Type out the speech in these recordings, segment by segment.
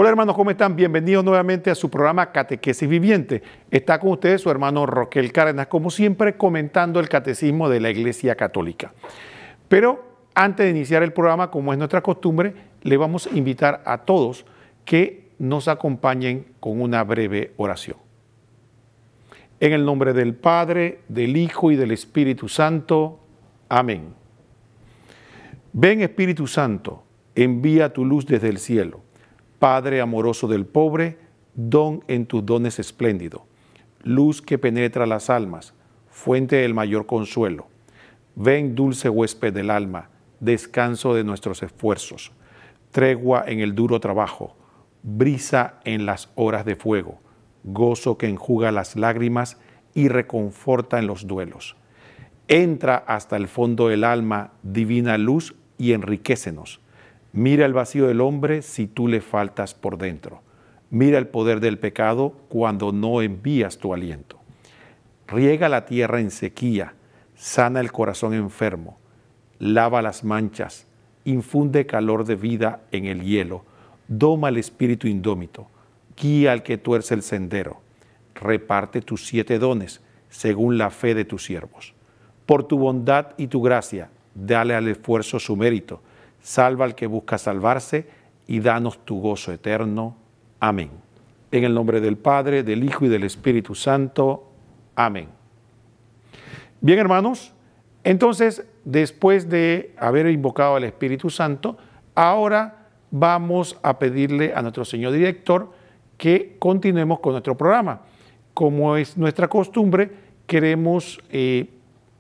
Hola hermanos, ¿cómo están? Bienvenidos nuevamente a su programa Catequesis Viviente. Está con ustedes su hermano Roquel Cárdenas, como siempre comentando el catecismo de la Iglesia Católica. Pero antes de iniciar el programa, como es nuestra costumbre, le vamos a invitar a todos que nos acompañen con una breve oración. En el nombre del Padre, del Hijo y del Espíritu Santo. Amén. Ven Espíritu Santo, envía tu luz desde el cielo. Padre amoroso del pobre, don en tus dones espléndido, luz que penetra las almas, fuente del mayor consuelo. Ven dulce huésped del alma, descanso de nuestros esfuerzos, tregua en el duro trabajo, brisa en las horas de fuego, gozo que enjuga las lágrimas y reconforta en los duelos. Entra hasta el fondo del alma, divina luz, y enriquécenos. Mira el vacío del hombre si tú le faltas por dentro. Mira el poder del pecado cuando no envías tu aliento. Riega la tierra en sequía, sana el corazón enfermo, lava las manchas, infunde calor de vida en el hielo, doma el espíritu indómito, guía al que tuerce el sendero, reparte tus 7 dones según la fe de tus siervos. Por tu bondad y tu gracia, dale al esfuerzo su mérito, salva al que busca salvarse y danos tu gozo eterno. Amén. En el nombre del Padre, del Hijo y del Espíritu Santo. Amén. Bien, hermanos, entonces, después de haber invocado al Espíritu Santo, ahora vamos a pedirle a nuestro Señor Director que continuemos con nuestro programa. Como es nuestra costumbre, queremos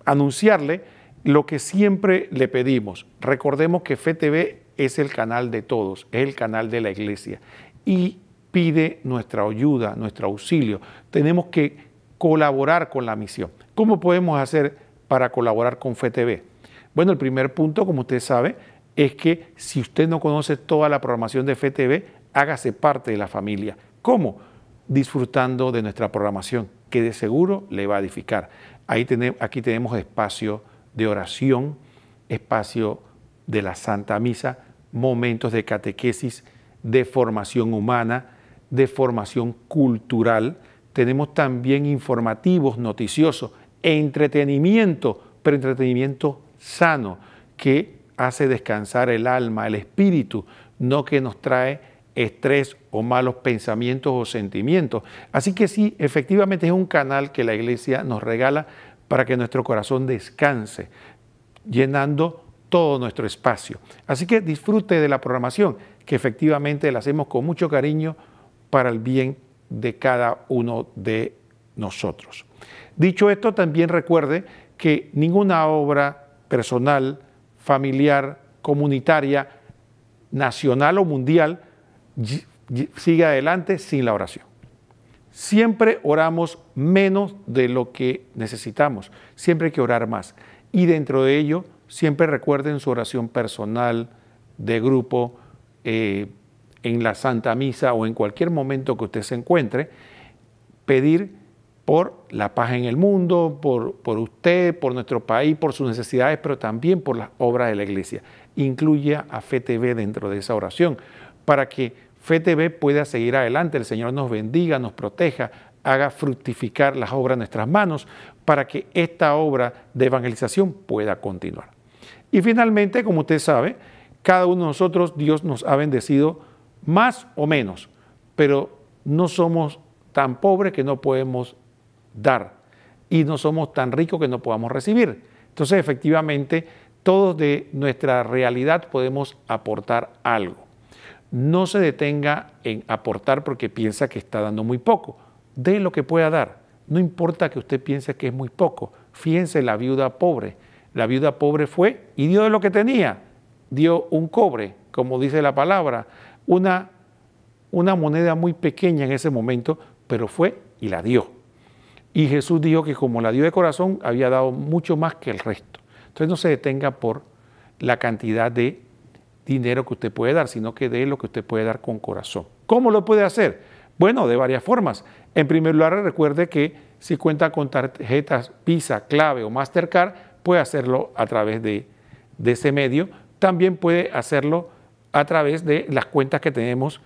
anunciarle lo que siempre le pedimos. Recordemos que Fe TV es el canal de todos, es el canal de la Iglesia y pide nuestra ayuda, nuestro auxilio. Tenemos que colaborar con la misión. ¿Cómo podemos hacer para colaborar con Fe TV? Bueno, el primer punto, como usted sabe, es que si usted no conoce toda la programación de Fe TV, hágase parte de la familia. ¿Cómo? Disfrutando de nuestra programación, que de seguro le va a edificar. Aquí tenemos espacio de oración, espacio de la Santa Misa, momentos de catequesis, de formación humana, de formación cultural. Tenemos también informativos, noticiosos, entretenimiento, pero entretenimiento sano, que hace descansar el alma, el espíritu, no que nos trae estrés o malos pensamientos o sentimientos. Así que sí, efectivamente es un canal que la Iglesia nos regala para que nuestro corazón descanse, llenando todo nuestro espacio. Así que disfrute de la programación, que efectivamente la hacemos con mucho cariño para el bien de cada uno de nosotros. Dicho esto, también recuerde que ninguna obra personal, familiar, comunitaria, nacional o mundial sigue adelante sin la oración. Siempre oramos menos de lo que necesitamos, siempre hay que orar más. Y dentro de ello, siempre recuerden su oración personal, de grupo, en la Santa Misa o en cualquier momento que usted se encuentre, pedir por la paz en el mundo, por usted, por nuestro país, por sus necesidades, pero también por las obras de la Iglesia. Incluya a Fe TV dentro de esa oración, para que Fe TV pueda seguir adelante, el Señor nos bendiga, nos proteja, haga fructificar las obras de nuestras manos para que esta obra de evangelización pueda continuar. Y finalmente, como usted sabe, cada uno de nosotros, Dios nos ha bendecido más o menos, pero no somos tan pobres que no podemos dar y no somos tan ricos que no podamos recibir. Entonces, efectivamente, todos de nuestra realidad podemos aportar algo. No se detenga en aportar porque piensa que está dando muy poco. Dé lo que pueda dar. No importa que usted piense que es muy poco. Fíjense la viuda pobre. La viuda pobre fue y dio de lo que tenía. Dio un cobre, como dice la palabra, una moneda muy pequeña en ese momento, pero fue y la dio. Y Jesús dijo que como la dio de corazón, había dado mucho más que el resto. Entonces no se detenga por la cantidad de dinero que usted puede dar, sino que dé lo que usted puede dar con corazón. ¿Cómo lo puede hacer? Bueno, de varias formas. En primer lugar, recuerde que si cuenta con tarjetas Visa, Clave o Mastercard, puede hacerlo a través de ese medio. También puede hacerlo a través de las cuentas que tenemos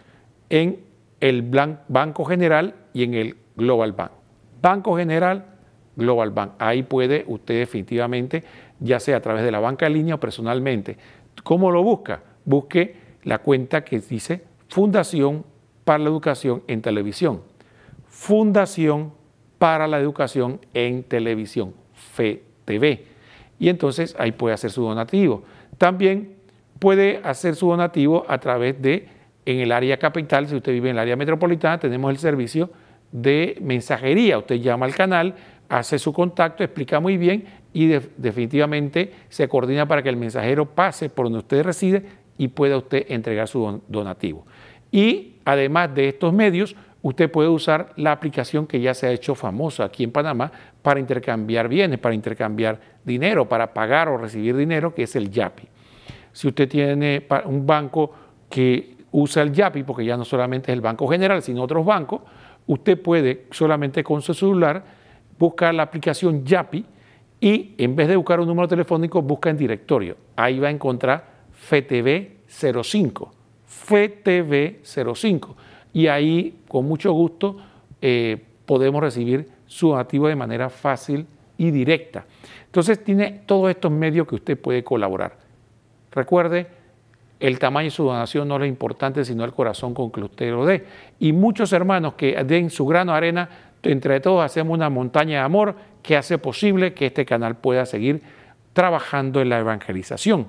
en el Banco General y en el Global Bank. Banco General, Global Bank. Ahí puede usted definitivamente, ya sea a través de la banca en línea o personalmente. ¿Cómo lo busca? Busque la cuenta que dice Fundación para la Educación en Televisión. Fundación para la Educación en Televisión, FETV. Y entonces ahí puede hacer su donativo. También puede hacer su donativo a través de, en el área capital, si usted vive en el área metropolitana, tenemos el servicio de mensajería. Usted llama al canal, hace su contacto, explica muy bien y definitivamente se coordina para que el mensajero pase por donde usted reside y pueda usted entregar su donativo. Y además de estos medios, usted puede usar la aplicación que ya se ha hecho famosa aquí en Panamá para intercambiar bienes, para intercambiar dinero, para pagar o recibir dinero, que es el Yapi. Si usted tiene un banco que usa el Yapi, porque ya no solamente es el Banco General, sino otros bancos, usted puede solamente con su celular buscar la aplicación Yapi y en vez de buscar un número telefónico, busca en directorio. Ahí va a encontrar FETV05, FETV05. Y ahí, con mucho gusto, podemos recibir su donativo de manera fácil y directa. Entonces, tiene todos estos medios que usted puede colaborar. Recuerde, el tamaño de su donación no es lo importante, sino el corazón con que usted lo dé. Y muchos hermanos que den su grano de arena, entre todos hacemos una montaña de amor que hace posible que este canal pueda seguir trabajando en la evangelización.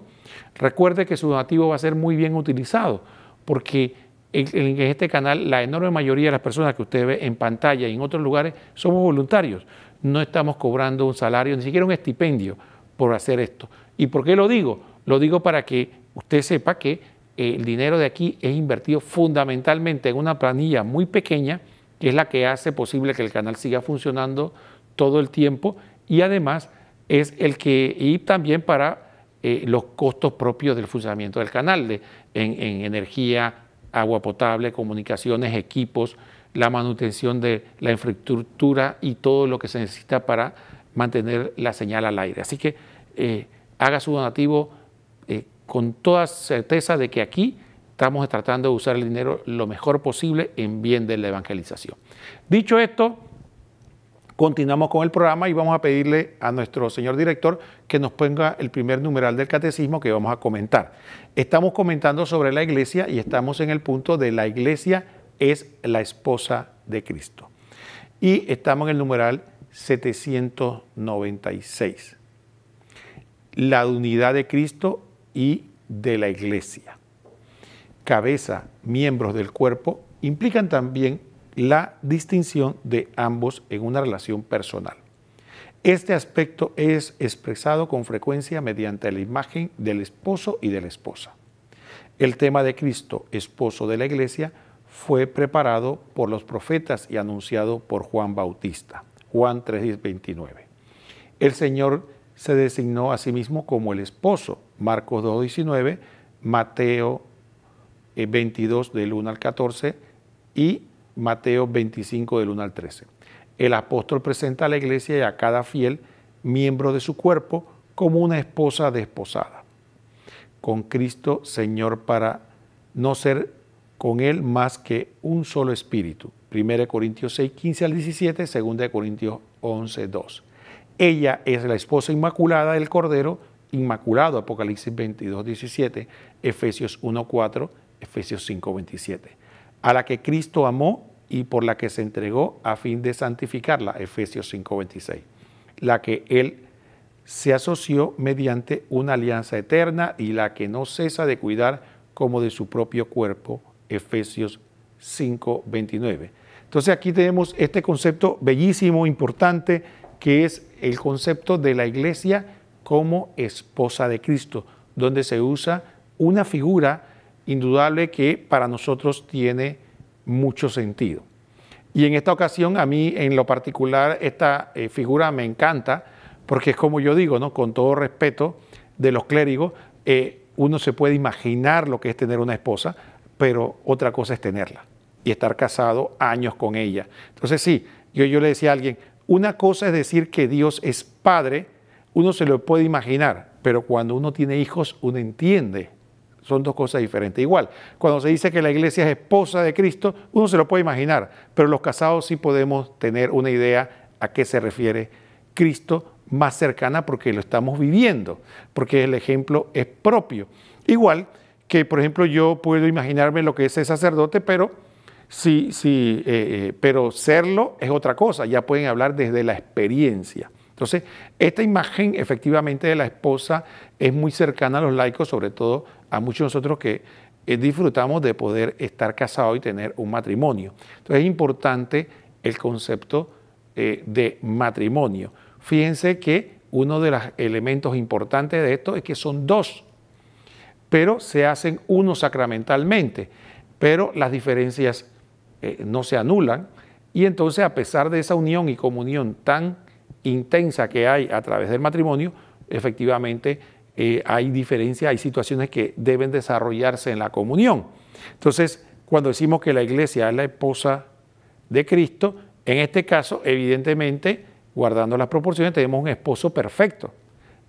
Recuerde que su donativo va a ser muy bien utilizado, porque en este canal la enorme mayoría de las personas que usted ve en pantalla y en otros lugares somos voluntarios. No estamos cobrando un salario, ni siquiera un estipendio por hacer esto. ¿Y por qué lo digo? Lo digo para que usted sepa que el dinero de aquí es invertido fundamentalmente en una planilla muy pequeña, que es la que hace posible que el canal siga funcionando todo el tiempo y además es el que, y también para los costos propios del funcionamiento del canal, en energía, agua potable, comunicaciones, equipos, la manutención de la infraestructura y todo lo que se necesita para mantener la señal al aire. Así que haga su donativo con toda certeza de que aquí estamos tratando de usar el dinero lo mejor posible en bien de la evangelización. Dicho esto, continuamos con el programa y vamos a pedirle a nuestro señor director que nos ponga el primer numeral del catecismo que vamos a comentar. Estamos comentando sobre la iglesia y estamos en el punto de la iglesia es la esposa de Cristo. Y estamos en el numeral 796. La unidad de Cristo y de la iglesia. Cabeza, miembros del cuerpo, implican también la distinción de ambos en una relación personal. Este aspecto es expresado con frecuencia mediante la imagen del esposo y de la esposa. El tema de Cristo, esposo de la iglesia, fue preparado por los profetas y anunciado por Juan Bautista. Juan 3:29. El Señor se designó a sí mismo como el esposo. Marcos 2:19, Mateo 22 del 1 al 14 y Mateo 25 del 1 al 13. El apóstol presenta a la iglesia y a cada fiel miembro de su cuerpo como una esposa desposada, con Cristo Señor, para no ser con Él más que un solo espíritu. 1 Corintios 6, 15 al 17, 2 Corintios 11, 2. Ella es la esposa inmaculada del Cordero, inmaculado, Apocalipsis 22, 17, Efesios 1, 4, Efesios 5, 27. A la que Cristo amó y por la que se entregó a fin de santificarla, Efesios 5, 26. La que Él se asoció mediante una alianza eterna y la que no cesa de cuidar como de su propio cuerpo, Efesios 5, 29. Entonces aquí tenemos este concepto bellísimo, importante, que es el concepto de la iglesia como esposa de Cristo, donde se usa una figura indudable que para nosotros tiene mucho sentido. Y en esta ocasión, a mí en lo particular, esta figura me encanta, porque es como yo digo, ¿no? Con todo respeto de los clérigos, uno se puede imaginar lo que es tener una esposa, pero otra cosa es tenerla y estar casado años con ella. Entonces sí, yo le decía a alguien, una cosa es decir que Dios es padre, uno se lo puede imaginar, pero cuando uno tiene hijos, uno entiende son dos cosas diferentes. Igual, cuando se dice que la iglesia es esposa de Cristo, uno se lo puede imaginar, pero los casados sí podemos tener una idea a qué se refiere Cristo más cercana porque lo estamos viviendo, porque el ejemplo es propio. Igual que, por ejemplo, yo puedo imaginarme lo que es el sacerdote, pero pero serlo es otra cosa, ya pueden hablar desde la experiencia. Entonces, esta imagen efectivamente de la esposa es muy cercana a los laicos, sobre todo a muchos de nosotros que disfrutamos de poder estar casados y tener un matrimonio. Entonces, es importante el concepto de matrimonio. Fíjense que uno de los elementos importantes de esto es que son dos, pero se hacen uno sacramentalmente, pero las diferencias no se anulan y entonces a pesar de esa unión y comunión tan intensa que hay a través del matrimonio, efectivamente hay diferencias, hay situaciones que deben desarrollarse en la comunión. Entonces, cuando decimos que la iglesia es la esposa de Cristo, en este caso, evidentemente, guardando las proporciones, tenemos un esposo perfecto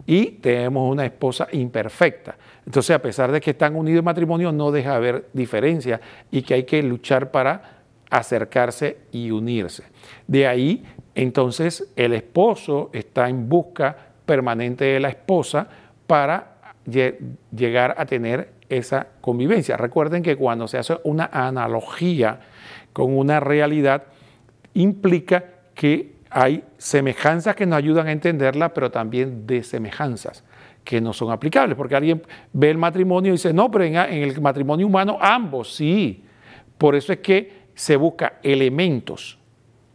y tenemos una esposa imperfecta. Entonces, a pesar de que están unidos en matrimonio, no deja de haber diferencia y que hay que luchar para acercarse y unirse. De ahí, entonces, el esposo está en busca permanente de la esposa para llegar a tener esa convivencia. Recuerden que cuando se hace una analogía con una realidad, implica que hay semejanzas que nos ayudan a entenderla, pero también desemejanzas que no son aplicables, porque alguien ve el matrimonio y dice, no, pero en el matrimonio humano ambos, sí. Por eso es que se busca elementos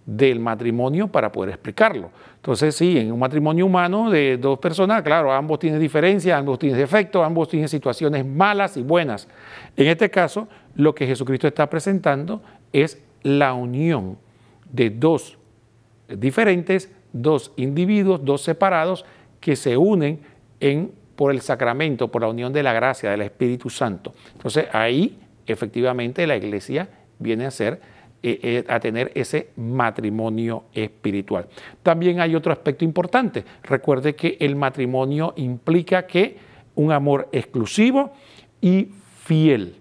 del matrimonio para poder explicarlo. Entonces, sí, en un matrimonio humano de dos personas, claro, ambos tienen diferencias, ambos tienen defectos, ambos tienen situaciones malas y buenas. En este caso, lo que Jesucristo está presentando es la unión de dos diferentes, dos individuos, dos separados que se unen por el sacramento, por la unión de la gracia del Espíritu Santo. Entonces ahí efectivamente la iglesia viene a tener ese matrimonio espiritual. También hay otro aspecto importante. Recuerde que el matrimonio implica que un amor exclusivo y fiel.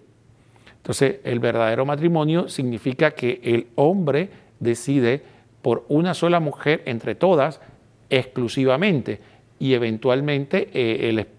Entonces, el verdadero matrimonio significa que el hombre decide por una sola mujer entre todas exclusivamente y eventualmente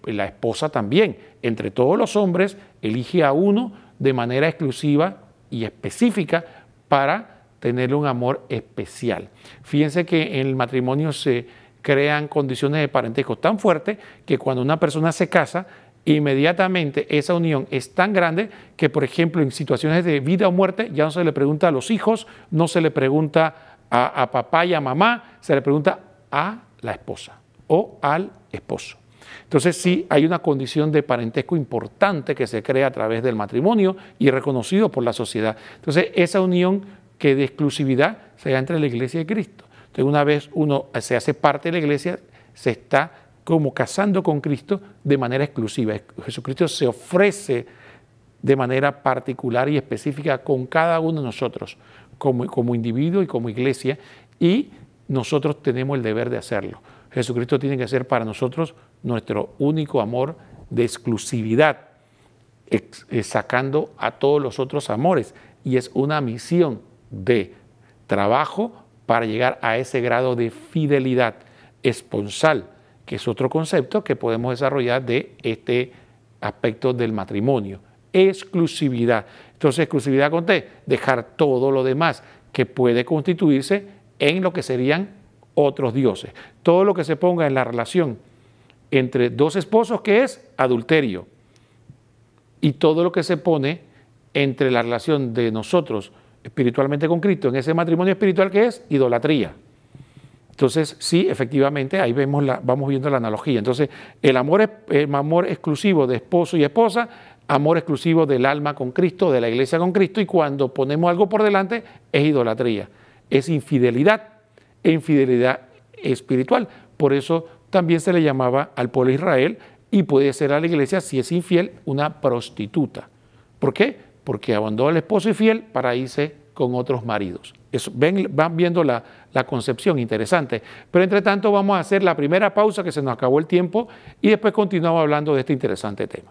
la esposa también. Entre todos los hombres elige a uno de manera exclusiva y específica para tener un amor especial. Fíjense que en el matrimonio se crean condiciones de parentesco tan fuertes que cuando una persona se casa, inmediatamente esa unión es tan grande que, por ejemplo, en situaciones de vida o muerte, ya no se le pregunta a los hijos, no se le pregunta a papá y a mamá, se le pregunta a la esposa o al esposo. Entonces sí, hay una condición de parentesco importante que se crea a través del matrimonio y reconocido por la sociedad. Entonces esa unión que de exclusividad se da entre la iglesia y Cristo. Entonces una vez uno se hace parte de la iglesia, se está como casando con Cristo de manera exclusiva. Jesucristo se ofrece de manera particular y específica con cada uno de nosotros, como individuo y como iglesia, y nosotros tenemos el deber de hacerlo. Jesucristo tiene que ser para nosotros nuestro único amor de exclusividad, sacando a todos los otros amores, y es una misión de trabajo para llegar a ese grado de fidelidad esponsal, que es otro concepto que podemos desarrollar de este aspecto del matrimonio. Exclusividad. Entonces, exclusividad con T, dejar todo lo demás que puede constituirse en lo que serían otros dioses. Todo lo que se ponga en la relación entre dos esposos, que es adulterio, y todo lo que se pone entre la relación de nosotros espiritualmente con Cristo en ese matrimonio espiritual, que es idolatría. Entonces, sí, efectivamente, ahí vamos viendo la analogía. Entonces, el amor exclusivo de esposo y esposa, amor exclusivo del alma con Cristo, de la iglesia con Cristo, y cuando ponemos algo por delante, es idolatría, es infidelidad, e infidelidad espiritual. Por eso también se le llamaba al pueblo de Israel, y puede ser a la iglesia, si es infiel, una prostituta. ¿Por qué? Porque abandonó al esposo infiel para irse con otros maridos. Van viendo la concepción interesante. Pero entre tanto vamos a hacer la primera pausa, que se nos acabó el tiempo, y después continuamos hablando de este interesante tema.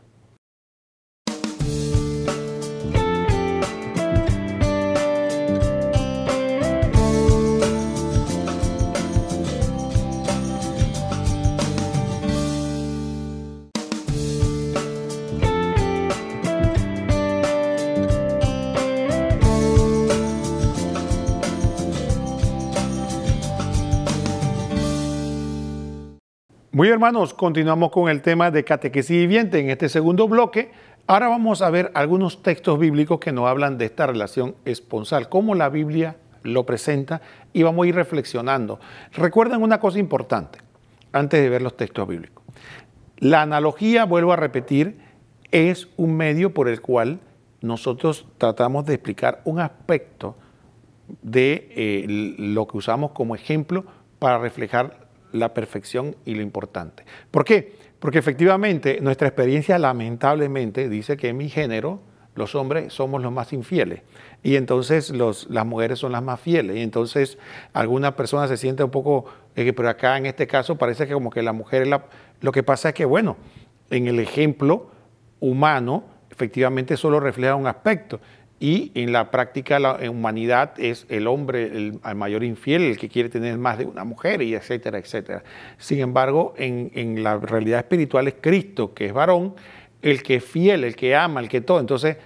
Muy bien, hermanos, continuamos con el tema de catequesis viviente en este segundo bloque. Ahora vamos a ver algunos textos bíblicos que nos hablan de esta relación esponsal, cómo la Biblia lo presenta, y vamos a ir reflexionando. Recuerden una cosa importante antes de ver los textos bíblicos. La analogía, vuelvo a repetir, es un medio por el cual nosotros tratamos de explicar un aspecto de lo que usamos como ejemplo para reflejar la perfección y lo importante. ¿Por qué? Porque efectivamente nuestra experiencia lamentablemente dice que en mi género los hombres somos los más infieles y entonces las mujeres son las más fieles, y entonces alguna persona se siente un poco, pero acá en este caso parece que como que la mujer es lo que pasa es que bueno, en el ejemplo humano efectivamente solo refleja un aspecto, y en la práctica la humanidad es el hombre el mayor infiel, el que quiere tener más de una mujer, y etcétera, etcétera. Sin embargo, en la realidad espiritual es Cristo, que es varón, el que es fiel, el que ama, el que todo. Entonces,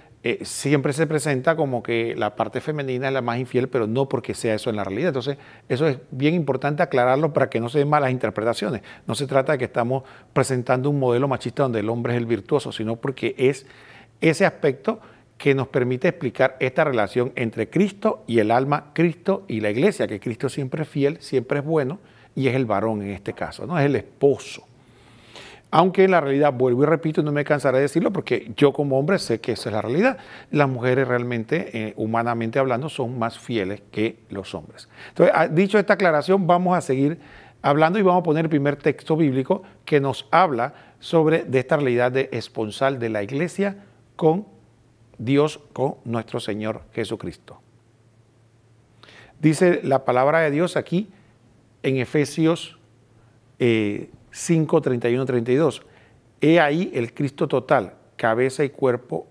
siempre se presenta como que la parte femenina es la más infiel, pero no porque sea eso en la realidad. Entonces, eso es bien importante aclararlo para que no se den malas interpretaciones. No se trata de que estamos presentando un modelo machista donde el hombre es el virtuoso, sino porque es ese aspecto que nos permite explicar esta relación entre Cristo y el alma, Cristo y la iglesia, que Cristo siempre es fiel, siempre es bueno, y es el varón en este caso, ¿no? Es el esposo. Aunque en la realidad, vuelvo y repito, no me cansaré de decirlo porque yo como hombre sé que esa es la realidad. Las mujeres realmente, humanamente hablando, son más fieles que los hombres. Entonces, dicho esta aclaración, vamos a seguir hablando y vamos a poner el primer texto bíblico que nos habla de esta realidad de esponsal de la iglesia con Dios, con nuestro Señor Jesucristo. Dice la palabra de Dios aquí en Efesios 5, 31, 32. He ahí el Cristo total, cabeza y cuerpo,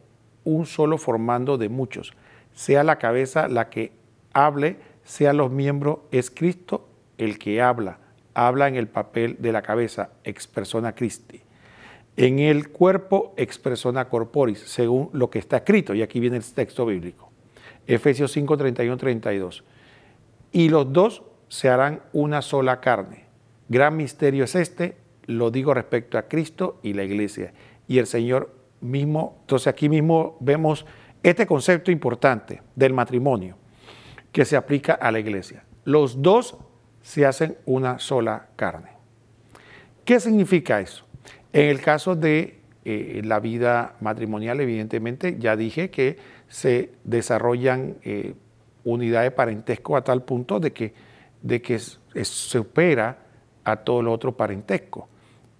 un solo formando de muchos. Sea la cabeza la que hable, sean los miembros, es Cristo el que habla. Habla en el papel de la cabeza, ex persona Christi. En el cuerpo, ex persona corporis, según lo que está escrito. Y aquí viene el texto bíblico. Efesios 5, 31, 32. Y los dos se harán una sola carne. Gran misterio es este, lo digo respecto a Cristo y la iglesia. Y el Señor mismo, entonces aquí mismo vemos este concepto importante del matrimonio que se aplica a la iglesia. Los dos se hacen una sola carne. ¿Qué significa eso? En el caso de la vida matrimonial, evidentemente, ya dije que se desarrollan unidades de parentesco a tal punto de que supera a todo lo otro parentesco.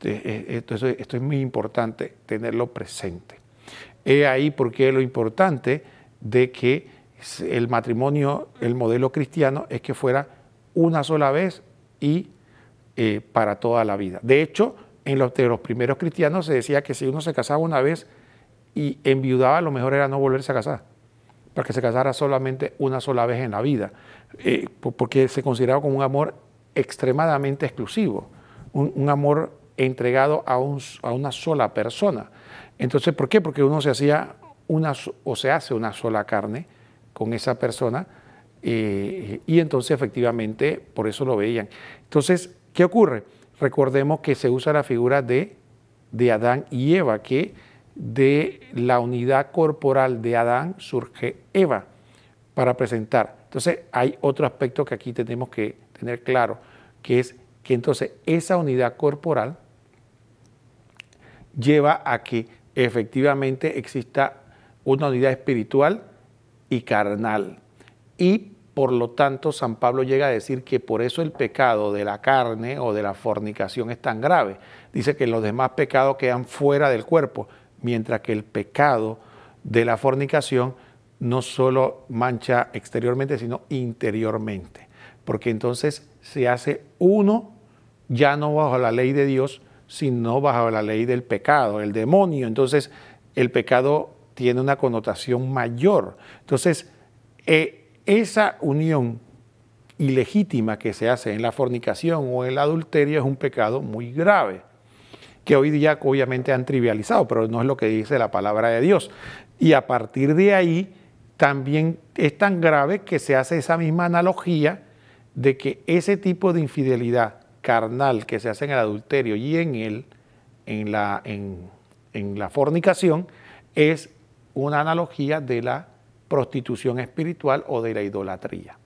Entonces, esto es muy importante tenerlo presente. He ahí porque lo importante de que el matrimonio, el modelo cristiano, es que fuera una sola vez y para toda la vida. De hecho, de los primeros cristianos se decía que si uno se casaba una vez y enviudaba, lo mejor era no volverse a casar, para que se casara solamente una sola vez en la vida, porque se consideraba como un amor extremadamente exclusivo, un amor entregado a una sola persona. Entonces, ¿por qué? Porque uno se hacía se hace una sola carne con esa persona, y entonces efectivamente por eso lo veían. Entonces, ¿qué ocurre? Recordemos que se usa la figura de Adán y Eva, que de la unidad corporal de Adán surge Eva para presentar. Entonces hay otro aspecto que aquí tenemos que tener claro, que es que entonces esa unidad corporal lleva a que efectivamente exista una unidad espiritual y carnal. Y por lo tanto, San Pablo llega a decir que por eso el pecado de la carne o de la fornicación es tan grave. Dice que los demás pecados quedan fuera del cuerpo, mientras que el pecado de la fornicación no solo mancha exteriormente, sino interiormente. Porque entonces se hace uno, ya no bajo la ley de Dios, sino bajo la ley del pecado, el demonio. Entonces el pecado tiene una connotación mayor. Entonces, esa unión ilegítima que se hace en la fornicación o en el adulterio es un pecado muy grave, que hoy día obviamente han trivializado, pero no es lo que dice la palabra de Dios. Y a partir de ahí también es tan grave que se hace esa misma analogía de que ese tipo de infidelidad carnal que se hace en el adulterio y en la fornicación es una analogía de la prostitución espiritual o de la idolatría.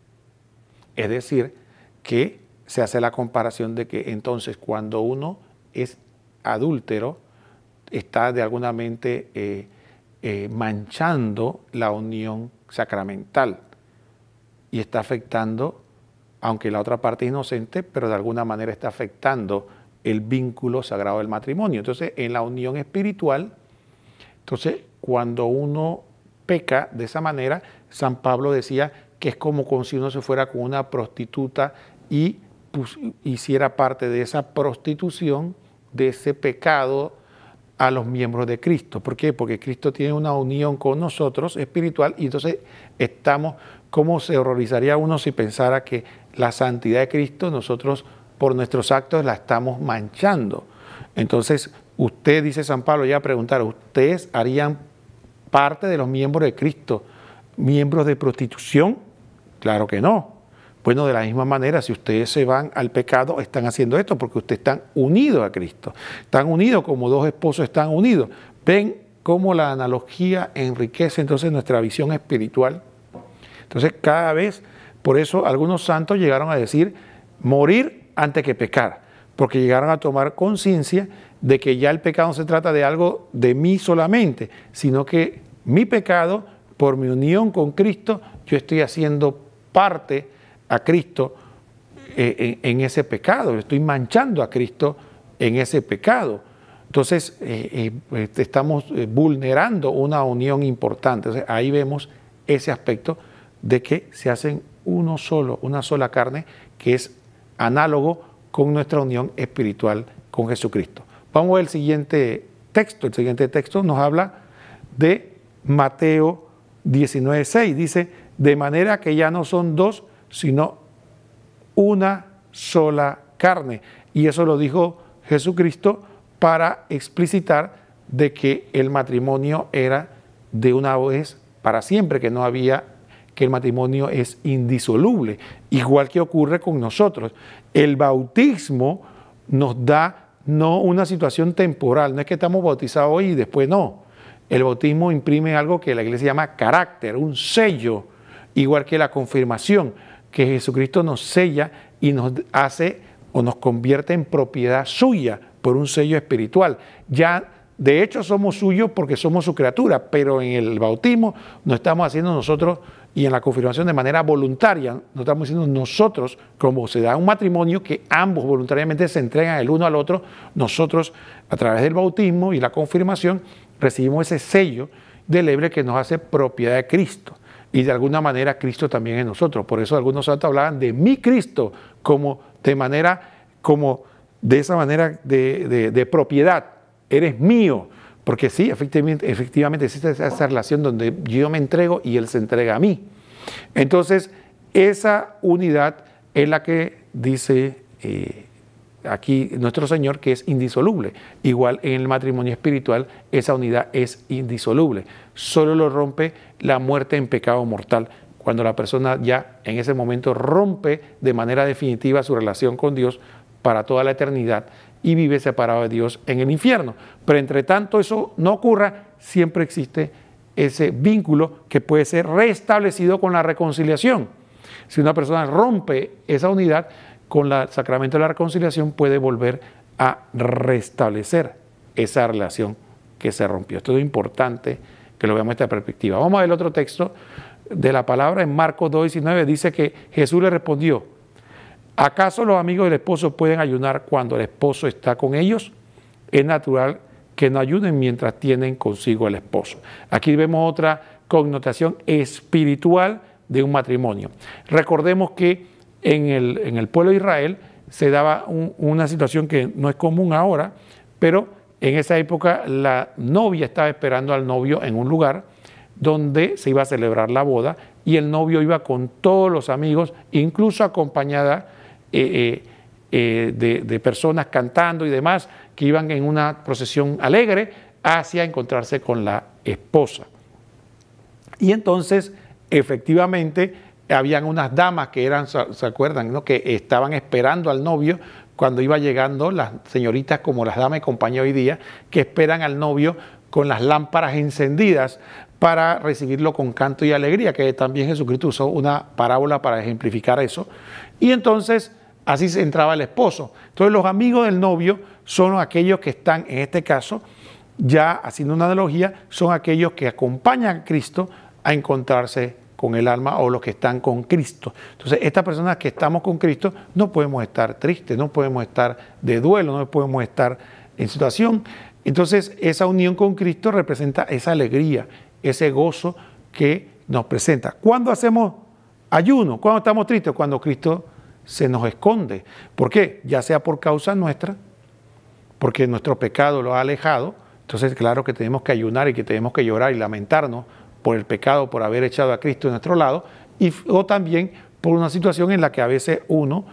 Es decir, que se hace la comparación de que entonces cuando uno es adúltero, está de alguna mente manchando la unión sacramental y está afectando, aunque la otra parte es inocente, pero de alguna manera está afectando el vínculo sagrado del matrimonio. Entonces, en la unión espiritual, entonces, cuando uno peca de esa manera, San Pablo decía que es como si uno se fuera con una prostituta y hiciera parte de esa prostitución, de ese pecado a los miembros de Cristo. ¿Por qué? Porque Cristo tiene una unión con nosotros espiritual y entonces estamos, ¿cómo se horrorizaría uno si pensara que la santidad de Cristo nosotros por nuestros actos la estamos manchando? Entonces, usted, dice San Pablo, ya preguntar, ¿ustedes harían parte de los miembros de Cristo, miembros de prostitución? Claro que no. Bueno, de la misma manera, si ustedes se van al pecado, están haciendo esto porque ustedes están unidos a Cristo. Están unidos como dos esposos están unidos. ¿Ven cómo la analogía enriquece entonces nuestra visión espiritual? Entonces, cada vez, por eso algunos santos llegaron a decir, morir antes que pecar, porque llegaron a tomar conciencia de que ya el pecado no se trata de algo de mí solamente, sino que mi pecado, por mi unión con Cristo, yo estoy haciendo parte a Cristo en ese pecado, estoy manchando a Cristo en ese pecado. Entonces, estamos vulnerando una unión importante. Entonces, ahí vemos ese aspecto de que se hacen uno solo, una sola carne, que es análogo con nuestra unión espiritual con Jesucristo. Vamos a ver el siguiente texto. El siguiente texto nos habla de Mateo 19:6. Dice, de manera que ya no son dos, sino una sola carne. Y eso lo dijo Jesucristo para explicitar de que el matrimonio era de una vez para siempre, que no había, que el matrimonio es indisoluble, igual que ocurre con nosotros. El bautismo nos da no una situación temporal, no es que estamos bautizados hoy y después no. El bautismo imprime algo que la Iglesia llama carácter, un sello, igual que la confirmación, que Jesucristo nos sella y nos hace o nos convierte en propiedad suya por un sello espiritual. Ya de hecho somos suyos porque somos su criatura, pero en el bautismo no estamos haciendo nosotros y en la confirmación de manera voluntaria, no estamos haciendo nosotros, como se da un matrimonio que ambos voluntariamente se entregan el uno al otro, nosotros a través del bautismo y la confirmación recibimos ese sello indeleble que nos hace propiedad de Cristo. Y de alguna manera Cristo también es nosotros. Por eso algunos santos hablaban de mi Cristo como de esa manera de propiedad. Eres mío. Porque sí, efectivamente existe esa relación donde yo me entrego y Él se entrega a mí. Entonces, esa unidad es la que dice aquí nuestro Señor que es indisoluble. Igual en el matrimonio espiritual esa unidad es indisoluble. Solo lo rompe la muerte en pecado mortal. Cuando la persona ya en ese momento rompe de manera definitiva su relación con Dios para toda la eternidad y vive separado de Dios en el infierno. Pero entre tanto eso no ocurra, siempre existe ese vínculo que puede ser restablecido con la reconciliación. Si una persona rompe esa unidad, con el sacramento de la reconciliación puede volver a restablecer esa relación que se rompió. Esto es importante que lo veamos desde esta perspectiva. Vamos a ver el otro texto de la palabra en Marcos 2:19. Dice que Jesús le respondió, ¿acaso los amigos del esposo pueden ayunar cuando el esposo está con ellos? Es natural que no ayuden mientras tienen consigo el esposo. Aquí vemos otra connotación espiritual de un matrimonio. Recordemos que en el pueblo de Israel se daba una situación que no es común ahora, pero en esa época la novia estaba esperando al novio en un lugar donde se iba a celebrar la boda y el novio iba con todos los amigos, incluso acompañada de personas cantando y demás, que iban en una procesión alegre hacia encontrarse con la esposa. Y entonces, efectivamente, habían unas damas que eran, ¿se acuerdan?, ¿no?, que estaban esperando al novio cuando iba llegando, las señoritas como las damas de compañía hoy día, que esperan al novio con las lámparas encendidas para recibirlo con canto y alegría, que también Jesucristo usó una parábola para ejemplificar eso. Y entonces así se entraba el esposo. Entonces los amigos del novio son aquellos que están, en este caso, ya haciendo una analogía, son aquellos que acompañan a Cristo a encontrarse con el alma, o los que están con Cristo. Entonces, estas personas que estamos con Cristo no podemos estar tristes, no podemos estar de duelo, no podemos estar en situación. Entonces, esa unión con Cristo representa esa alegría, ese gozo que nos presenta. ¿Cuándo hacemos ayuno? ¿Cuándo estamos tristes? Cuando Cristo se nos esconde. ¿Por qué? Ya sea por causa nuestra, porque nuestro pecado lo ha alejado. Entonces, claro que tenemos que ayunar y que tenemos que llorar y lamentarnos por el pecado, por haber echado a Cristo de nuestro lado, o también por una situación en la que a veces uno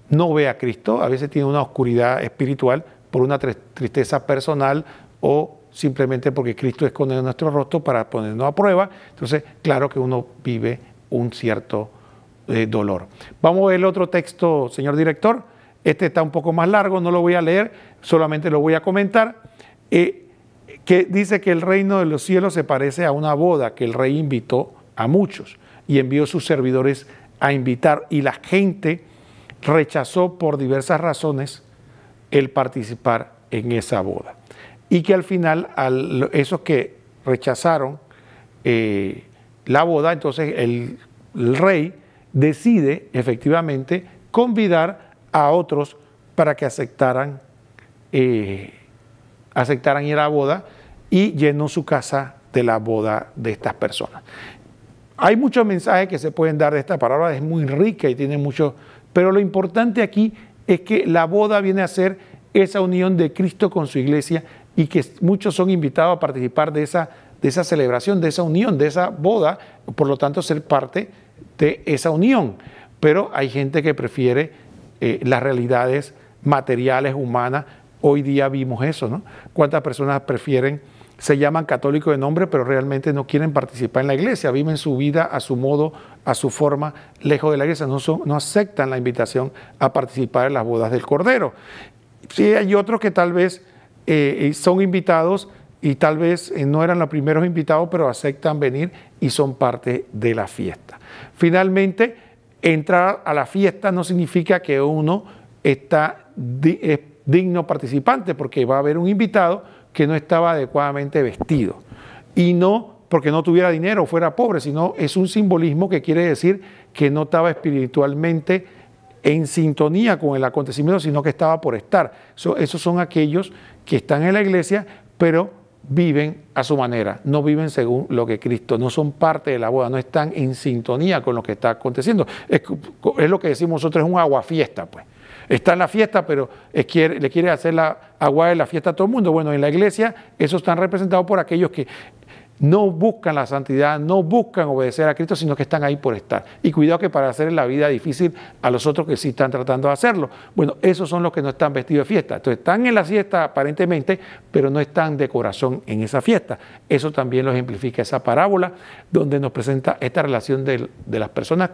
no ve a Cristo, a veces tiene una oscuridad espiritual por una tristeza personal, o simplemente porque Cristo esconde nuestro rostro para ponernos a prueba. Entonces, claro que uno vive un cierto dolor. Vamos a ver el otro texto, señor director. Este está un poco más largo, no lo voy a leer, solamente lo voy a comentar. Que dice que el reino de los cielos se parece a una boda que el rey invitó a muchos y envió sus servidores a invitar, y la gente rechazó por diversas razones el participar en esa boda. Y que al final, esos que rechazaron la boda, entonces el rey decide efectivamente convidar a otros para que aceptaran ir a la boda, y llenó su casa de la boda de estas personas. Hay muchos mensajes que se pueden dar de esta palabra, es muy rica y tiene mucho, pero lo importante aquí es que la boda viene a ser esa unión de Cristo con su iglesia, y que muchos son invitados a participar de esa celebración, de esa unión, de esa boda, por lo tanto ser parte de esa unión. Pero hay gente que prefiere las realidades materiales, humanas. Hoy día vimos eso, ¿no? ¿Cuántas personas se llaman católicos de nombre, pero realmente no quieren participar en la iglesia? Viven su vida a su modo, a su forma, lejos de la iglesia. No aceptan la invitación a participar en las bodas del Cordero. Sí, hay otros que tal vez son invitados y tal vez no eran los primeros invitados, pero aceptan venir y son parte de la fiesta. Finalmente, entrar a la fiesta no significa que uno está digno participante, porque va a haber un invitado que no estaba adecuadamente vestido, y no porque no tuviera dinero o fuera pobre, sino es un simbolismo que quiere decir que no estaba espiritualmente en sintonía con el acontecimiento, sino que estaba por estar. Esos son aquellos que están en la iglesia, pero viven a su manera, no viven según lo que Cristo, no son parte de la boda, no están en sintonía con lo que está aconteciendo. Es lo que decimos nosotros, es un aguafiesta, pues. Está en la fiesta, pero le quiere hacer la agua de la fiesta a todo el mundo. Bueno, en la iglesia esos están representados por aquellos que no buscan la santidad, no buscan obedecer a Cristo, sino que están ahí por estar. Y cuidado que para hacer la vida difícil a los otros que sí están tratando de hacerlo. Bueno, esos son los que no están vestidos de fiesta. Entonces están en la fiesta aparentemente, pero no están de corazón en esa fiesta. Eso también lo ejemplifica esa parábola, donde nos presenta esta relación de las personas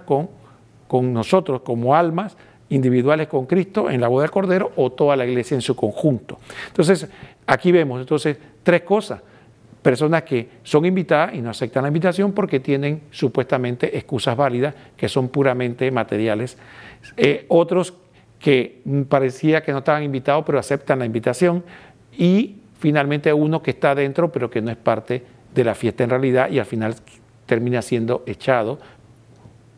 con nosotros como almas individuales con Cristo en la boda del Cordero, o toda la iglesia en su conjunto. Entonces, aquí vemos tres cosas. Personas que son invitadas y no aceptan la invitación porque tienen supuestamente excusas válidas que son puramente materiales. Otros que parecía que no estaban invitados pero aceptan la invitación. Y finalmente uno que está adentro pero que no es parte de la fiesta en realidad, y al final termina siendo echado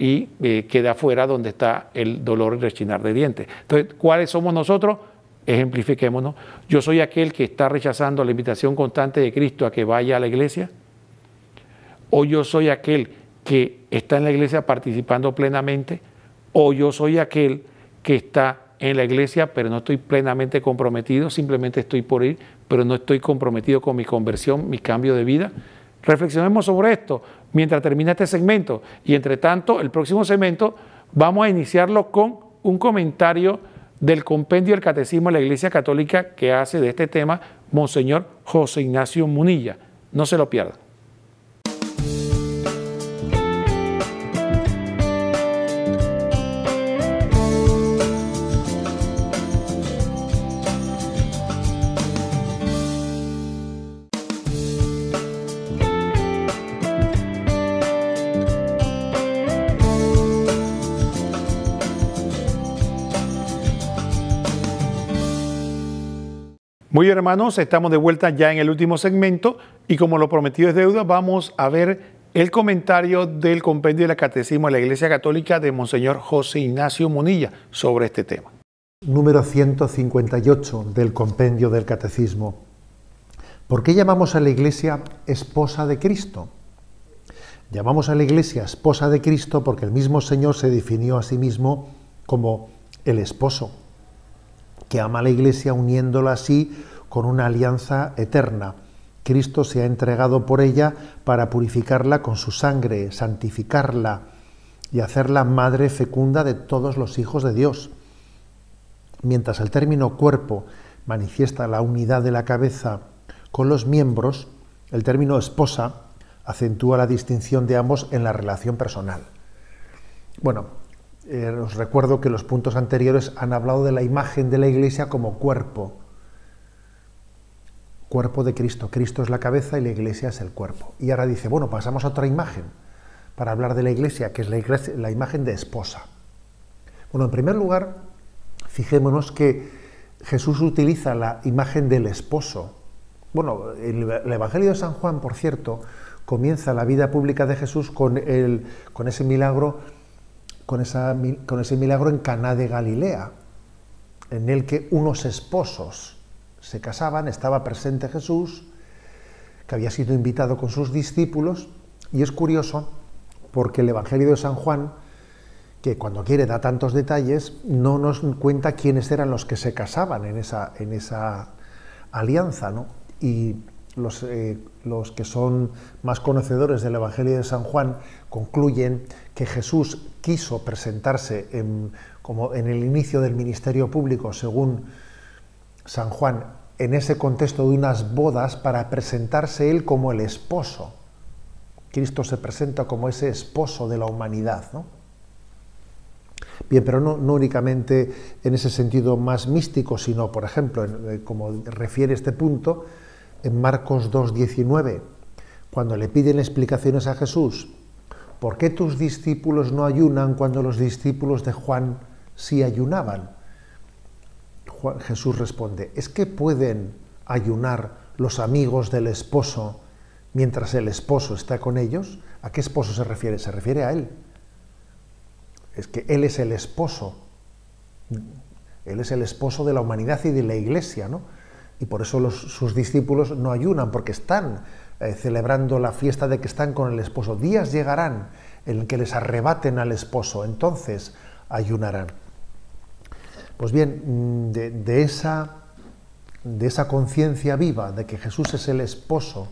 y queda afuera, donde está el dolor y rechinar de dientes. Entonces, ¿cuáles somos nosotros? Ejemplifiquémonos. Yo soy aquel que está rechazando la invitación constante de Cristo a que vaya a la iglesia, o yo soy aquel que está en la iglesia participando plenamente, o yo soy aquel que está en la iglesia pero no estoy plenamente comprometido, simplemente estoy por ir, pero no estoy comprometido con mi conversión, mi cambio de vida. Reflexionemos sobre esto mientras termina este segmento, y entre tanto el próximo segmento vamos a iniciarlo con un comentario del compendio del Catecismo de la Iglesia Católica que hace de este tema Monseñor José Ignacio Munilla. No se lo pierdan. Muy bien, hermanos, estamos de vuelta ya en el último segmento y como lo prometido es deuda, vamos a ver el comentario del compendio de la Catecismo de la Iglesia Católica de Monseñor José Ignacio Munilla sobre este tema. Número 158 del compendio del Catecismo. ¿Por qué llamamos a la Iglesia esposa de Cristo? Llamamos a la Iglesia esposa de Cristo porque el mismo Señor se definió a sí mismo como el esposo, que ama a la Iglesia uniéndola así con una alianza eterna. Cristo se ha entregado por ella para purificarla con su sangre, santificarla y hacerla madre fecunda de todos los hijos de Dios. Mientras el término cuerpo manifiesta la unidad de la cabeza con los miembros, el término esposa acentúa la distinción de ambos en la relación personal. Bueno, os recuerdo que los puntos anteriores han hablado de la imagen de la Iglesia como cuerpo. Cuerpo de Cristo. Cristo es la cabeza y la Iglesia es el cuerpo. Y ahora dice, bueno, pasamos a otra imagen para hablar de la Iglesia, que es la imagen de esposa. Bueno, en primer lugar, fijémonos que Jesús utiliza la imagen del esposo. Bueno, el Evangelio de San Juan, por cierto, comienza la vida pública de Jesús con ese milagro en Caná de Galilea, en el que unos esposos se casaban, estaba presente Jesús, que había sido invitado con sus discípulos, y es curioso porque el Evangelio de San Juan, que cuando quiere da tantos detalles, no nos cuenta quiénes eran los que se casaban en esa alianza, ¿no? Y los que son más conocedores del Evangelio de San Juan concluyen que Jesús quiso presentarse como en el inicio del ministerio público, según San Juan, en ese contexto de unas bodas para presentarse él como el esposo. Cristo se presenta como ese esposo de la humanidad, ¿no? Bien, pero no únicamente en ese sentido más místico, sino, por ejemplo, como refiere este punto, en Marcos 2:19, cuando le piden explicaciones a Jesús, ¿por qué tus discípulos no ayunan cuando los discípulos de Juan sí ayunaban? Jesús responde, ¿es que pueden ayunar los amigos del esposo mientras el esposo está con ellos? ¿A qué esposo se refiere? Se refiere a él. Es que él es el esposo. Él es el esposo de la humanidad y de la Iglesia, ¿no? Y por eso sus discípulos no ayunan, porque están celebrando la fiesta de que están con el esposo. Días llegarán en que les arrebaten al esposo, entonces ayunarán. Pues bien, de esa conciencia viva de que Jesús es el esposo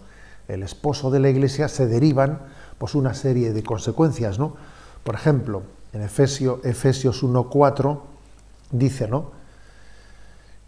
de la Iglesia, se derivan pues una serie de consecuencias, ¿no? Por ejemplo, en Efesios 1:4 dice, ¿no?,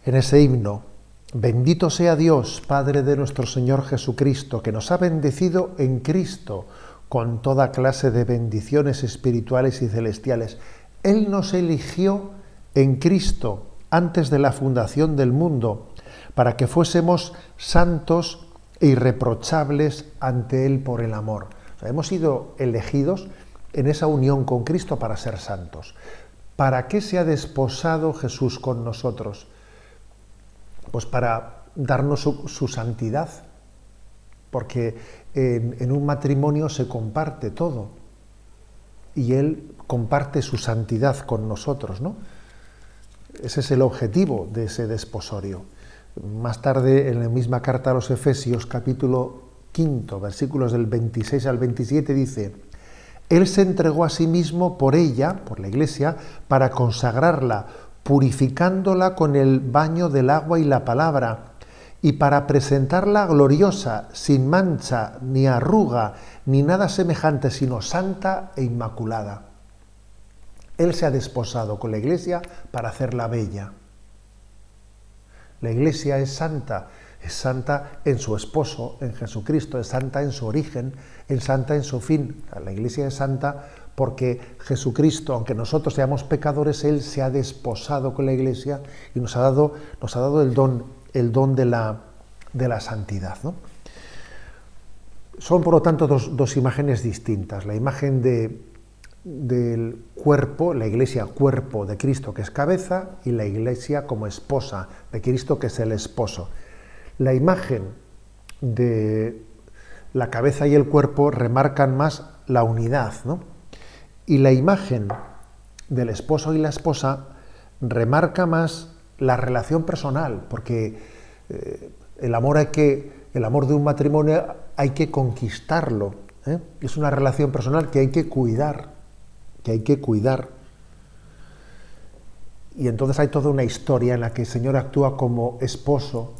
en ese himno, bendito sea Dios, Padre de nuestro Señor Jesucristo, que nos ha bendecido en Cristo con toda clase de bendiciones espirituales y celestiales. Él nos eligió en Cristo antes de la fundación del mundo, para que fuésemos santos e irreprochables ante Él por el amor. O sea, hemos sido elegidos en esa unión con Cristo para ser santos. ¿Para qué se ha desposado Jesús con nosotros? Pues para darnos su santidad, porque en un matrimonio se comparte todo, y Él comparte su santidad con nosotros, ¿no? Ese es el objetivo de ese desposorio. Más tarde, en la misma carta a los Efesios, capítulo 5, versículos del 26 al 27, dice, Él se entregó a sí mismo por ella, por la Iglesia, para consagrarla, purificándola con el baño del agua y la palabra, y para presentarla gloriosa, sin mancha, ni arruga, ni nada semejante, sino santa e inmaculada. Él se ha desposado con la Iglesia para hacerla bella. La Iglesia es santa en su esposo, en Jesucristo, es santa en su origen, es santa en su fin. La Iglesia es santa porque Jesucristo, aunque nosotros seamos pecadores, Él se ha desposado con la Iglesia y nos ha dado el don de la santidad, ¿no? Son, por lo tanto, dos imágenes distintas. La imagen de del cuerpo, la iglesia cuerpo de Cristo que es cabeza y la iglesia como esposa de Cristo que es el esposo. La imagen de la cabeza y el cuerpo remarcan más la unidad, ¿no? Y la imagen del esposo y la esposa remarca más la relación personal, porque el amor de un matrimonio hay que conquistarlo, ¿eh? Es una relación personal que hay que cuidar, Y entonces hay toda una historia en la que el Señor actúa como esposo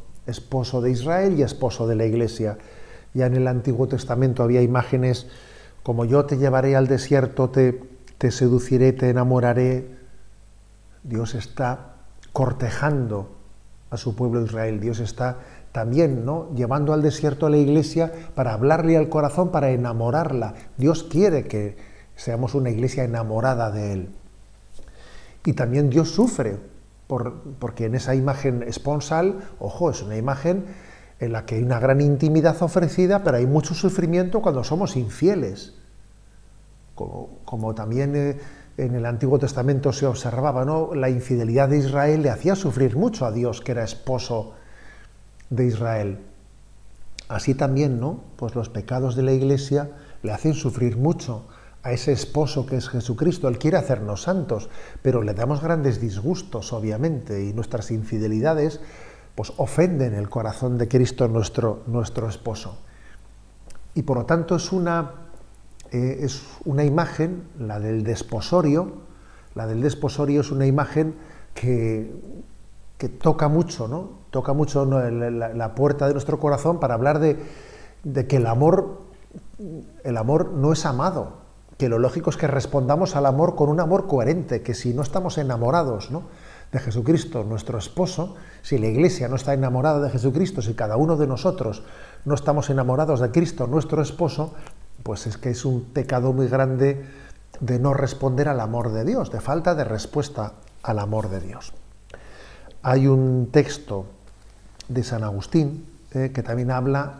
de Israel y esposo de la Iglesia. Ya en el Antiguo Testamento había imágenes como yo te llevaré al desierto, te seduciré, te enamoraré. Dios está cortejando a su pueblo Israel. Dios está también, ¿no?, llevando al desierto a la Iglesia para hablarle al corazón, para enamorarla. Dios quiere que seamos una Iglesia enamorada de Él. Y también Dios sufre, porque en esa imagen esponsal, ojo, es una imagen en la que hay una gran intimidad ofrecida, pero hay mucho sufrimiento cuando somos infieles. Como también en el Antiguo Testamento se observaba, ¿no?, la infidelidad de Israel le hacía sufrir mucho a Dios, que era esposo de Israel. Así también, ¿no?, pues los pecados de la Iglesia le hacen sufrir mucho a ese esposo que es Jesucristo. Él quiere hacernos santos, pero le damos grandes disgustos, obviamente, y nuestras infidelidades pues ofenden el corazón de Cristo, nuestro esposo. Y por lo tanto es una imagen, la del desposorio. La del desposorio es una imagen que toca mucho, ¿no? Toca mucho, ¿no?, la puerta de nuestro corazón para hablar de que el amor no es amado, que lo lógico es que respondamos al amor con un amor coherente, que si no estamos enamorados, ¿no?, de Jesucristo, nuestro esposo, si la Iglesia no está enamorada de Jesucristo, si cada uno de nosotros no estamos enamorados de Cristo, nuestro esposo, pues es que es un pecado muy grande de no responder al amor de Dios, de falta de respuesta al amor de Dios. Hay un texto de San Agustín que también habla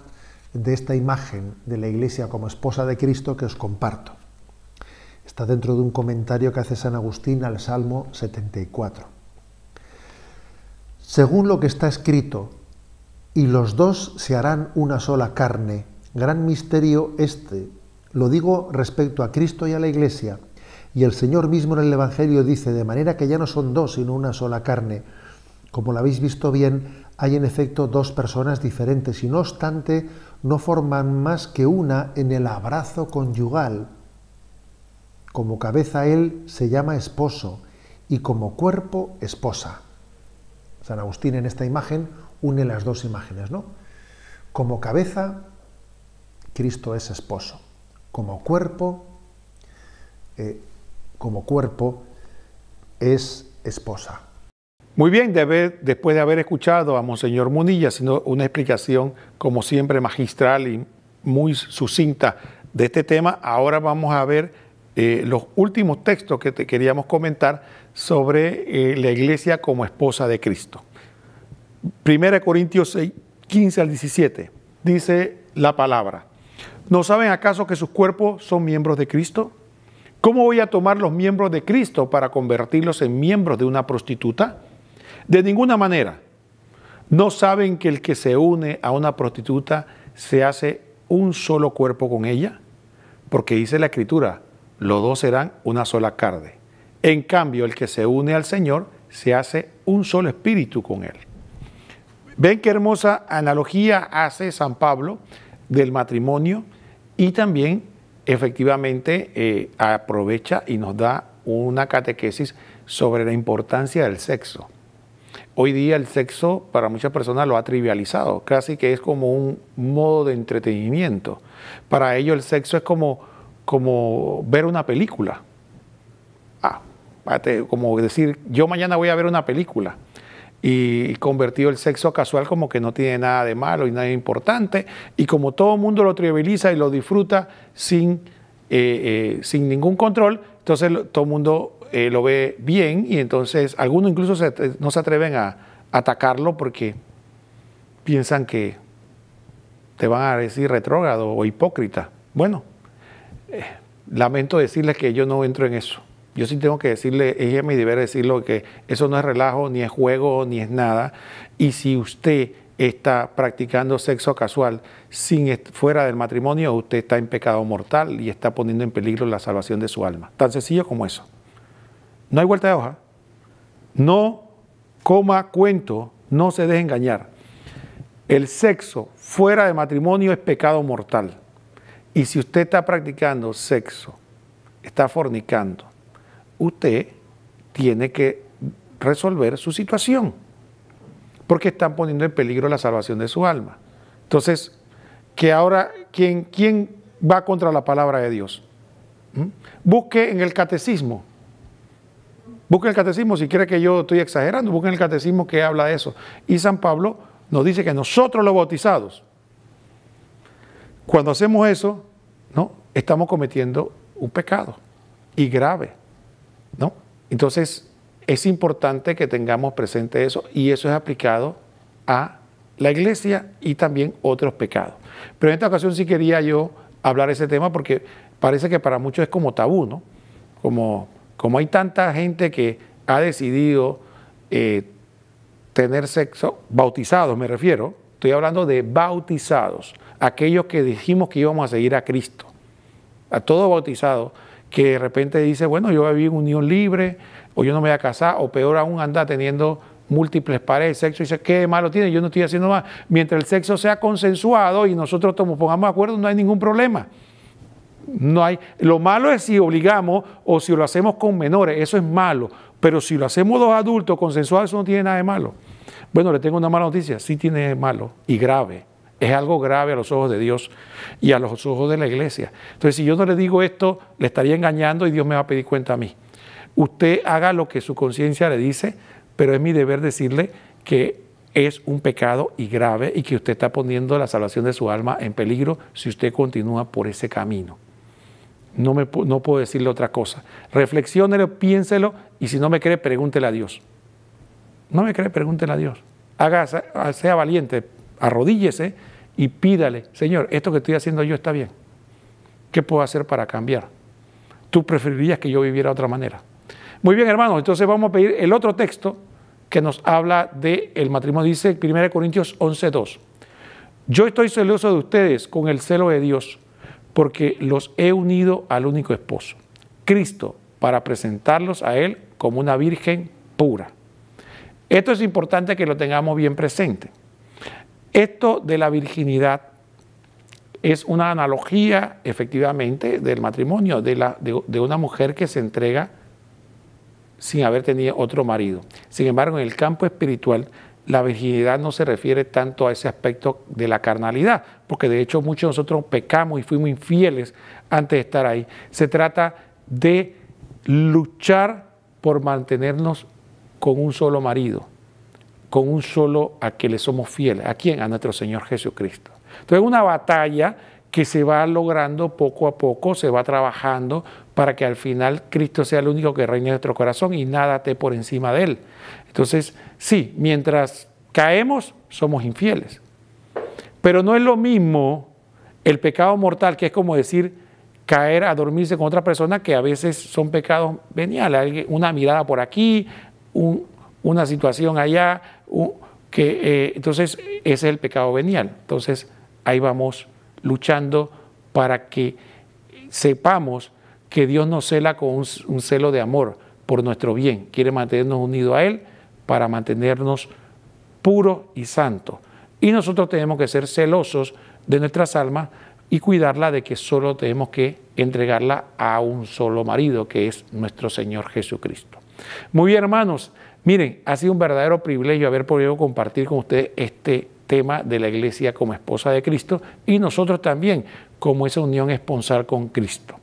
de esta imagen de la Iglesia como esposa de Cristo, que os comparto. Está dentro de un comentario que hace San Agustín al Salmo 74. Según lo que está escrito, y los dos se harán una sola carne, gran misterio este, lo digo respecto a Cristo y a la Iglesia, y el Señor mismo en el Evangelio dice, de manera que ya no son dos, sino una sola carne. Como lo habéis visto bien, hay en efecto dos personas diferentes, y no obstante, no forman más que una en el abrazo conyugal. Como cabeza él se llama esposo, y como cuerpo esposa. San Agustín en esta imagen une las dos imágenes, ¿no? Como cabeza, Cristo es esposo. Como cuerpo es esposa. Muy bien, después de haber escuchado a Monseñor Munilla haciendo una explicación, como siempre, magistral y muy sucinta de este tema, ahora vamos a ver los últimos textos que te queríamos comentar sobre la Iglesia como esposa de Cristo. 1 Corintios 6, 15 al 17, dice la palabra: ¿no saben acaso que sus cuerpos son miembros de Cristo? ¿Cómo voy a tomar los miembros de Cristo para convertirlos en miembros de una prostituta? De ninguna manera. ¿No saben que el que se une a una prostituta se hace un solo cuerpo con ella? Porque dice la Escritura, los dos serán una sola carne. En cambio, el que se une al Señor se hace un solo espíritu con Él. ¿Ven qué hermosa analogía hace San Pablo del matrimonio? Y también, efectivamente, aprovecha y nos da una catequesis sobre la importancia del sexo. Hoy día el sexo para muchas personas lo ha trivializado, casi que es como un modo de entretenimiento. Para ellos el sexo es como ver una película. Como decir, yo mañana voy a ver una película. Y convertido el sexo casual como que no tiene nada de malo y nada de importante. Y como todo el mundo lo trivializa y lo disfruta sin ningún control, entonces todo el mundo lo ve bien, y entonces algunos incluso no se atreven a atacarlo porque piensan que te van a decir retrógrado o hipócrita. Bueno, lamento decirles que yo no entro en eso. Yo sí tengo que decirle, es mi deber decirlo, que eso no es relajo, ni es juego, ni es nada. Y si usted está practicando sexo casual fuera del matrimonio, usted está en pecado mortal y está poniendo en peligro la salvación de su alma. Tan sencillo como eso. No hay vuelta de hoja. No coma cuento, no se deje engañar. El sexo fuera de matrimonio es pecado mortal. Y si usted está practicando sexo, está fornicando, usted tiene que resolver su situación, porque están poniendo en peligro la salvación de su alma. Entonces, que ahora, ¿quién va contra la palabra de Dios? Busque en el catecismo. Busque el catecismo, si quiere que yo estoy exagerando, busque en el catecismo que habla de eso. Y San Pablo nos dice que nosotros los bautizados, cuando hacemos eso, ¿no?, estamos cometiendo un pecado, y grave, ¿no? Entonces, es importante que tengamos presente eso, y eso es aplicado a la iglesia y también otros pecados. Pero en esta ocasión sí quería yo hablar de ese tema porque parece que para muchos es como tabú, ¿no? Como hay tanta gente que ha decidido tener sexo, bautizados me refiero, estoy hablando de bautizados, aquellos que dijimos que íbamos a seguir a Cristo, a todo bautizado que de repente dice, bueno, yo voy a vivir en unión libre, o yo no me voy a casar, o peor aún anda teniendo múltiples parejas de sexo, y dice, ¿qué malo tiene? Yo no estoy haciendo más. Mientras el sexo sea consensuado y nosotros pongamos de acuerdo, no hay ningún problema. No hay. Lo malo es si obligamos o si lo hacemos con menores, eso es malo. Pero si lo hacemos dos adultos consensuados, eso no tiene nada de malo. Bueno, le tengo una mala noticia, sí tiene de malo y grave. Es algo grave a los ojos de Dios y a los ojos de la iglesia. Entonces, si yo no le digo esto, le estaría engañando y Dios me va a pedir cuenta a mí. Usted haga lo que su conciencia le dice, pero es mi deber decirle que es un pecado y grave y que usted está poniendo la salvación de su alma en peligro si usted continúa por ese camino. No puedo decirle otra cosa. Reflexiónelo, piénselo y si no me cree, pregúntele a Dios. No me cree, pregúntele a Dios. Sea valiente, arrodíllese y pídale, Señor, esto que estoy haciendo yo está bien. ¿Qué puedo hacer para cambiar? Tú preferirías que yo viviera de otra manera. Muy bien, hermanos, entonces vamos a pedir el otro texto que nos habla del matrimonio. Dice 1 Corintios 11:2. Yo estoy celoso de ustedes con el celo de Dios, porque los he unido al único esposo, Cristo, para presentarlos a Él como una virgen pura. Esto es importante que lo tengamos bien presente. Esto de la virginidad es una analogía, efectivamente, del matrimonio, de una mujer que se entrega sin haber tenido otro marido. Sin embargo, en el campo espiritual, la virginidad no se refiere tanto a ese aspecto de la carnalidad, porque de hecho muchos de nosotros pecamos y fuimos infieles antes de estar ahí. Se trata de luchar por mantenernos con un solo marido, con un solo a que le somos fieles. ¿A quién? A nuestro Señor Jesucristo. Entonces es una batalla que se va logrando poco a poco, se va trabajando para que al final Cristo sea el único que reine en nuestro corazón y nada esté por encima de Él. Entonces, sí, mientras caemos, somos infieles. Pero no es lo mismo el pecado mortal, que es como decir caer a dormirse con otra persona, que a veces son pecados veniales, una mirada por aquí, una situación allá, entonces ese es el pecado venial. Entonces ahí vamos luchando para que sepamos que Dios nos cela con un celo de amor por nuestro bien. Quiere mantenernos unidos a Él para mantenernos puros y santos. Y nosotros tenemos que ser celosos de nuestras almas y cuidarla de que solo tenemos que entregarla a un solo marido, que es nuestro Señor Jesucristo. Muy bien, hermanos. Miren, ha sido un verdadero privilegio haber podido compartir con ustedes este tema de la iglesia como esposa de Cristo y nosotros también como esa unión esponsal con Cristo.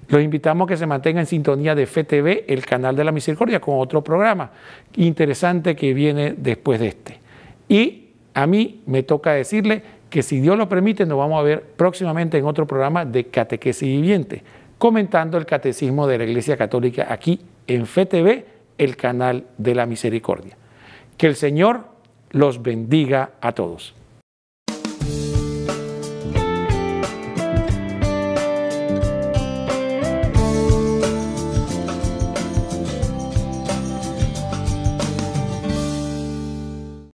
Los invitamos a que se mantengan en sintonía de Fe TV, el canal de la misericordia, con otro programa interesante que viene después de este. Y a mí me toca decirle que si Dios lo permite, nos vamos a ver próximamente en otro programa de Catequesis Viviente, comentando el catecismo de la Iglesia Católica aquí en Fe TV, el canal de la misericordia. Que el Señor los bendiga a todos.